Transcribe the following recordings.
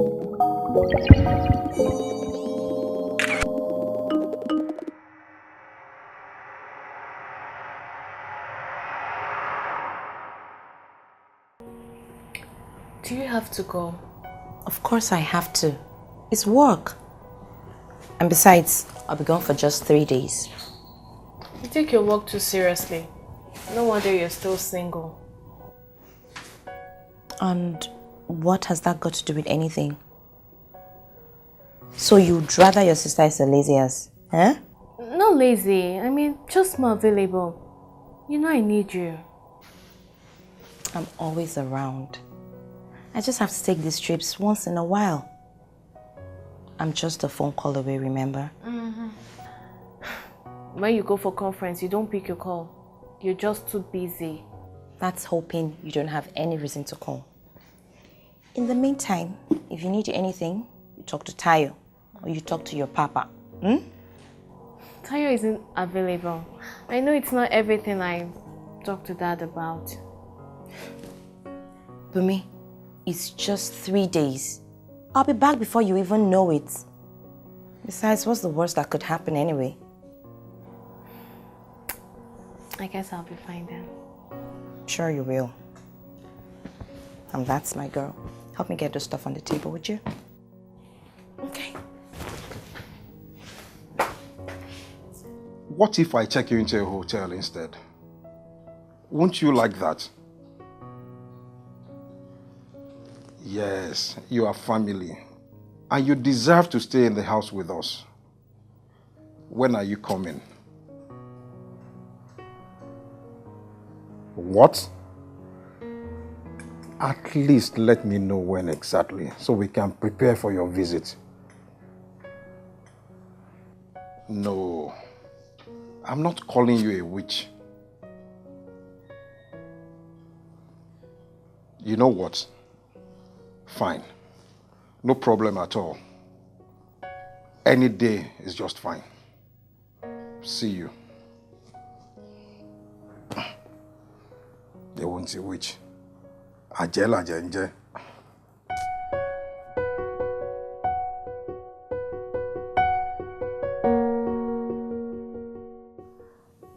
Do you have to go? Of course I have to. It's work. And besides, I'll be gone for just 3 days. You take your work too seriously. No wonder you're still single. And what has that got to do with anything? So you'd rather your sister is a lazy ass, huh? Not lazy. I mean, just more available. You know I need you. I'm always around. I just have to take these trips once in a while. I'm just a phone call away, remember? When you go for conference, you don't pick your call. You're just too busy. That's hoping you don't have any reason to call. In the meantime, if you need anything, you talk to Tayo or you talk to your papa. Tayo isn't available. I know it's not everything I talk to Dad about. Bumi, it's just 3 days. I'll be back before you even know it. Besides, what's the worst that could happen anyway? I guess I'll be fine then. Sure you will. And that's my girl. Help me get the stuff on the table, would you? Okay. What if I check you into a hotel instead? Won't you like that? Yes, you are family. And you deserve to stay in the house with us. When are you coming? What? At least let me know when exactly, so we can prepare for your visit. No, I'm not calling you a witch. You know what? Fine. No problem at all. Any day is just fine. See you. They won't see which. Ajela Jenje.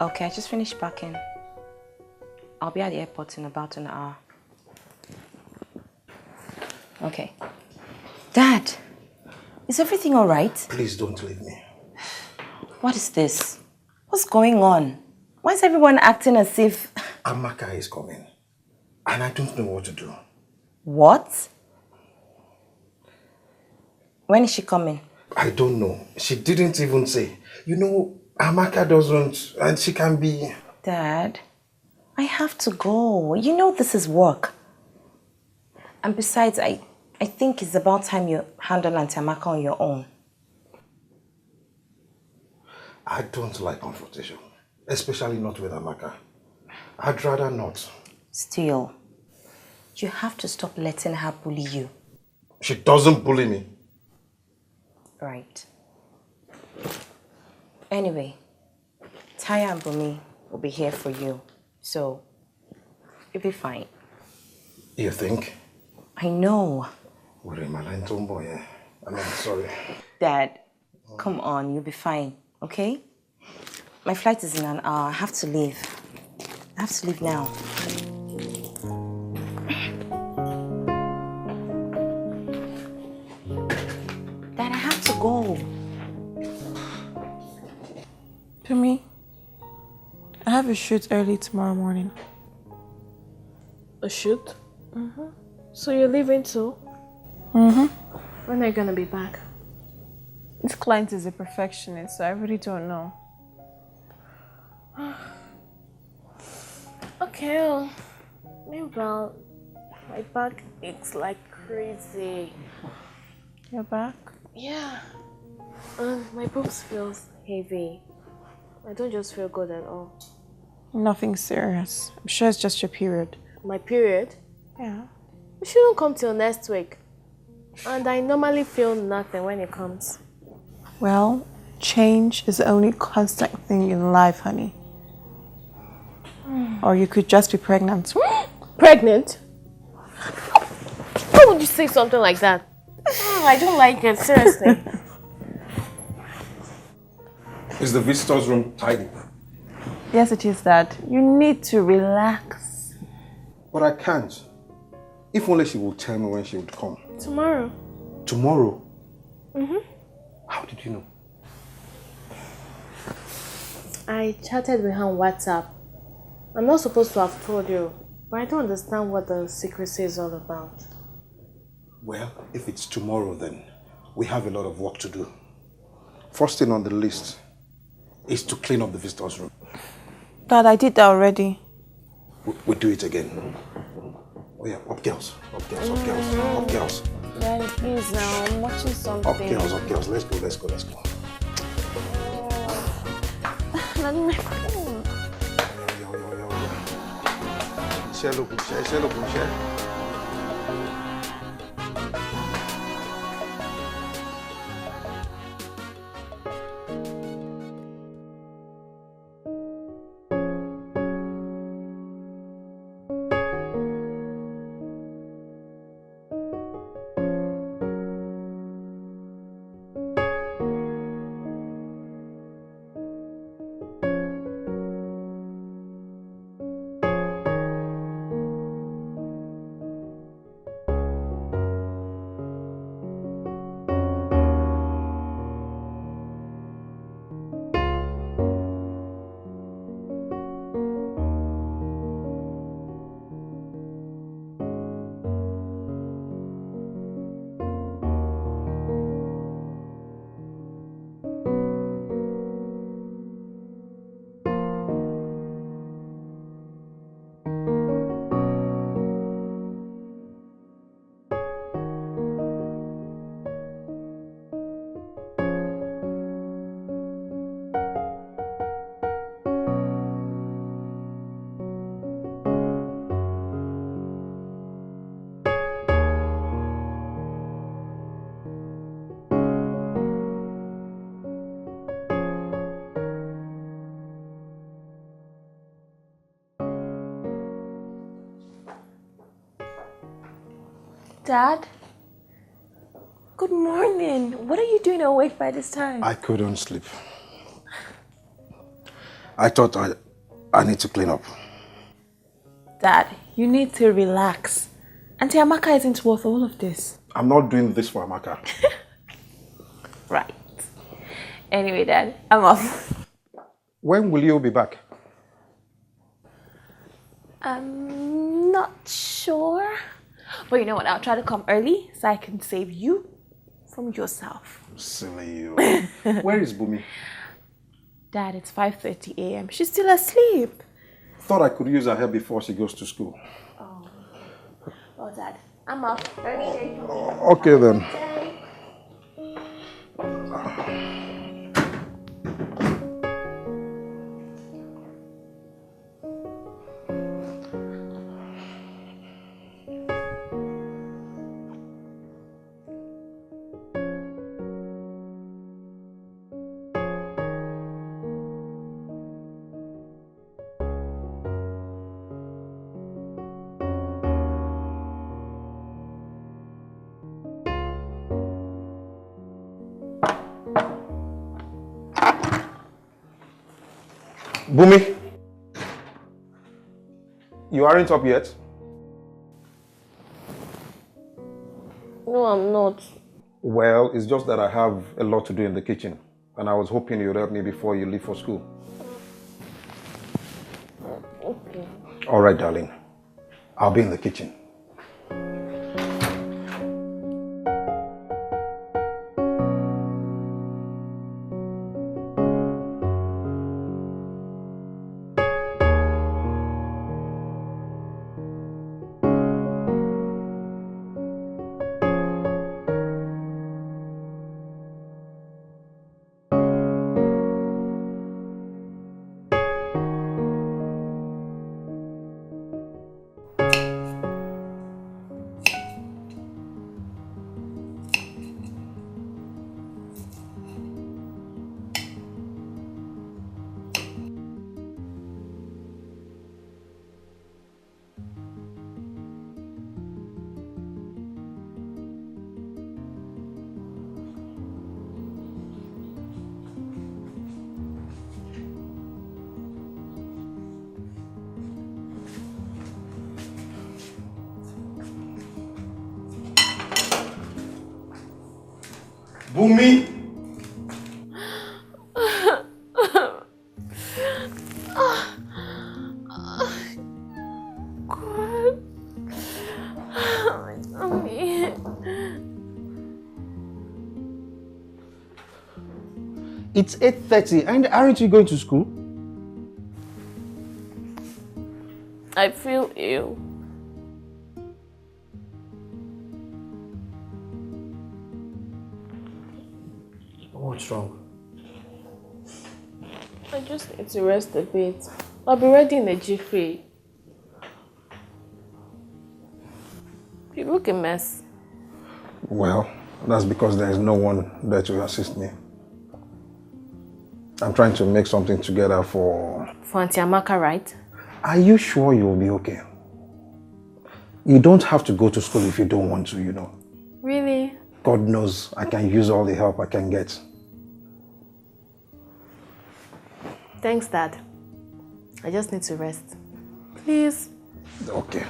Okay, I just finished packing. I'll be at the airport in about an hour. Okay. Dad, is everything all right? Please don't leave me. What is this? What's going on? Why is everyone acting as if... Amaka is coming, and I don't know what to do. What? When is she coming? I don't know. She didn't even say. You know, Amaka doesn't, and she can be... Dad, I have to go. You know this is work. And besides, I think it's about time you handle Auntie Amaka on your own. I don't like confrontation, especially not with Amaka. I'd rather not. Still, you have to stop letting her bully you. She doesn't bully me. Right. Anyway, Taya and Bumi will be here for you, so you'll be fine. You think? I know. I'm sorry. Dad, come on, you'll be fine, okay? My flight is in an hour. I have to leave. I have to leave now. Dad, I have to go. Femi, I have a shoot early tomorrow morning. A shoot? So you're leaving too? When are you gonna be back? This client is a perfectionist, so I really don't know. Okay, well, meanwhile, my back aches like crazy. You're back? Yeah. And my boobs feels heavy. I don't just feel good at all. Nothing serious. I'm sure it's just your period. My period? Yeah. It shouldn't come till next week. And I normally feel nothing when it comes. Well, change is the only constant thing in life, honey. Or you could just be pregnant. Pregnant? Why would you say something like that? I don't like it, seriously. Is the visitor's room tidy? Yes, it is, Dad. You need to relax. But I can't. If only she would tell me when she would come. Tomorrow. Tomorrow? How did you know? I chatted with her on WhatsApp. I'm not supposed to have told you, but I don't understand what the secrecy is all about. Well, if it's tomorrow then, we have a lot of work to do. First thing on the list is to clean up the visitor's room. Dad, I did that already. We'll do it again. Oh yeah, up girls, up girls, up girls, up girls. Daddy, please now, I'm watching something. Up girls, let's go, let's go, let's go. Daddy, my phone. Share. Dad? Good morning. What are you doing awake by this time? I couldn't sleep. I thought I need to clean up. Dad, you need to relax. Auntie Amaka isn't worth all of this. I'm not doing this for Amaka. Right. Anyway, Dad, I'm off. When will you be back? I'm not sure. But you know what? I'll try to come early so I can save you from yourself. Silly you. Where is Bumi? Dad, it's 5:30 a.m. She's still asleep. Thought I could use her help before she goes to school. Oh. Well, Dad, I'm off. Okay then. Bumi, you aren't up yet? No, I'm not. Well, it's just that I have a lot to do in the kitchen, and I was hoping you'd help me before you leave for school. Okay. All right, darling. I'll be in the kitchen. Bumi! God. Mommy. It's 8:30 and aren't you going to school? I feel ill. What's wrong? I just need to rest a bit. I'll be ready in a jiffy. You look a mess. Well, that's because there is no one there to assist me. I'm trying to make something together for Auntie Amaka, right? Are you sure you'll be okay? You don't have to go to school if you don't want to, you know. Really? God knows I can use all the help I can get. Thanks, Dad. I just need to rest. Please. Okay.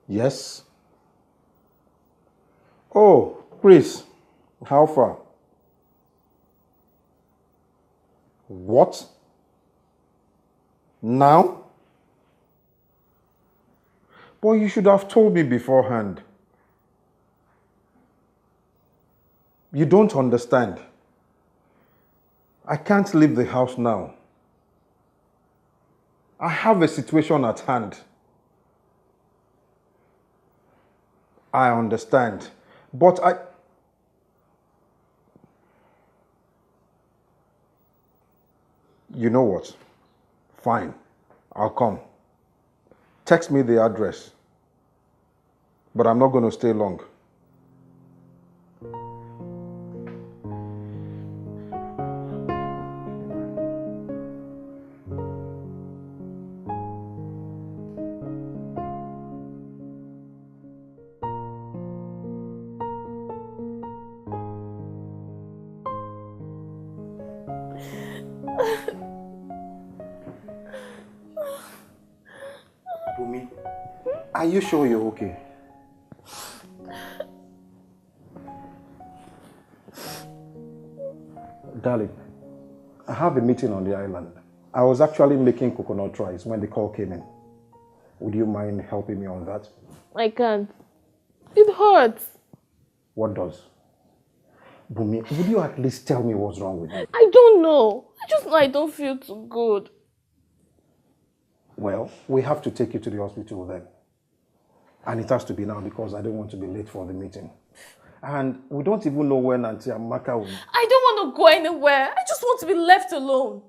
Yes? Oh, Chris, how far? What? Now? But you should have told me beforehand. You don't understand. I can't leave the house now. I have a situation at hand. I understand, but You know what? Fine, I'll come. Text me the address, but I'm not going to stay long. Bumi, are you sure you're okay? Darling, I have a meeting on the island. I was actually making coconut rice when the call came in. Would you mind helping me on that? I can't. It hurts. What does? Bumi, would you at least tell me what's wrong with you? I don't know. I just know I don't feel too good. Well, we have to take you to the hospital then. And it has to be now because I don't want to be late for the meeting. And we don't even know when Auntie Amaka will... I don't want to go anywhere. I just want to be left alone.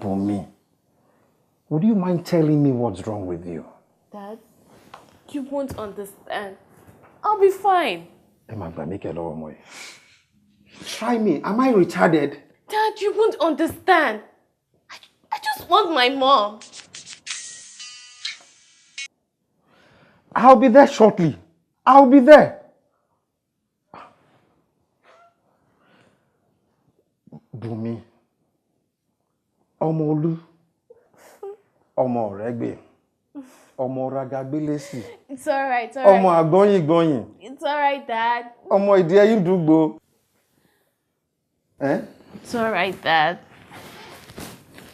Bumi, would you mind telling me what's wrong with you? Dad, you won't understand. I'll be fine. Try me. Am I retarded? Dad, you won't understand. I just want my mom. I'll be there shortly. I'll be there. Bumi. Omolu. Omo regbe. Omo ragagbelesi. It's alright, it's alright. Omo agbonyin. It's alright, Dad. Omo idia yin dugbo. Eh? It's alright, Dad.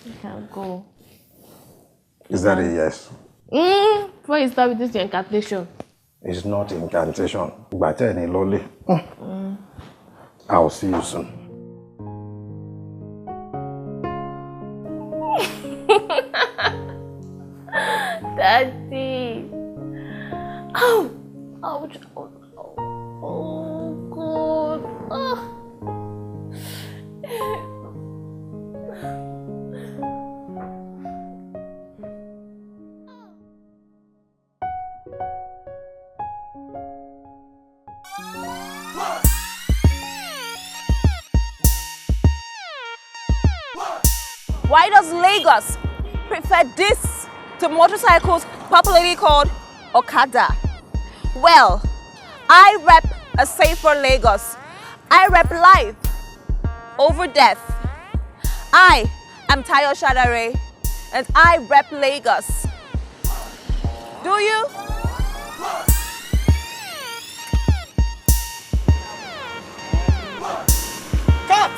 You can go. Is that a yes? Before you start with this incantation. It's not incantation. But any lolly. I'll see you soon. Daddy. Oh, ouch. Oh, God. Oh. Why does Lagos prefer this to motorcycles popularly called Okada? Well, I rep a safer Lagos. I rep life over death. I am Sumbo Shadare and I rep Lagos. Do you? Cut!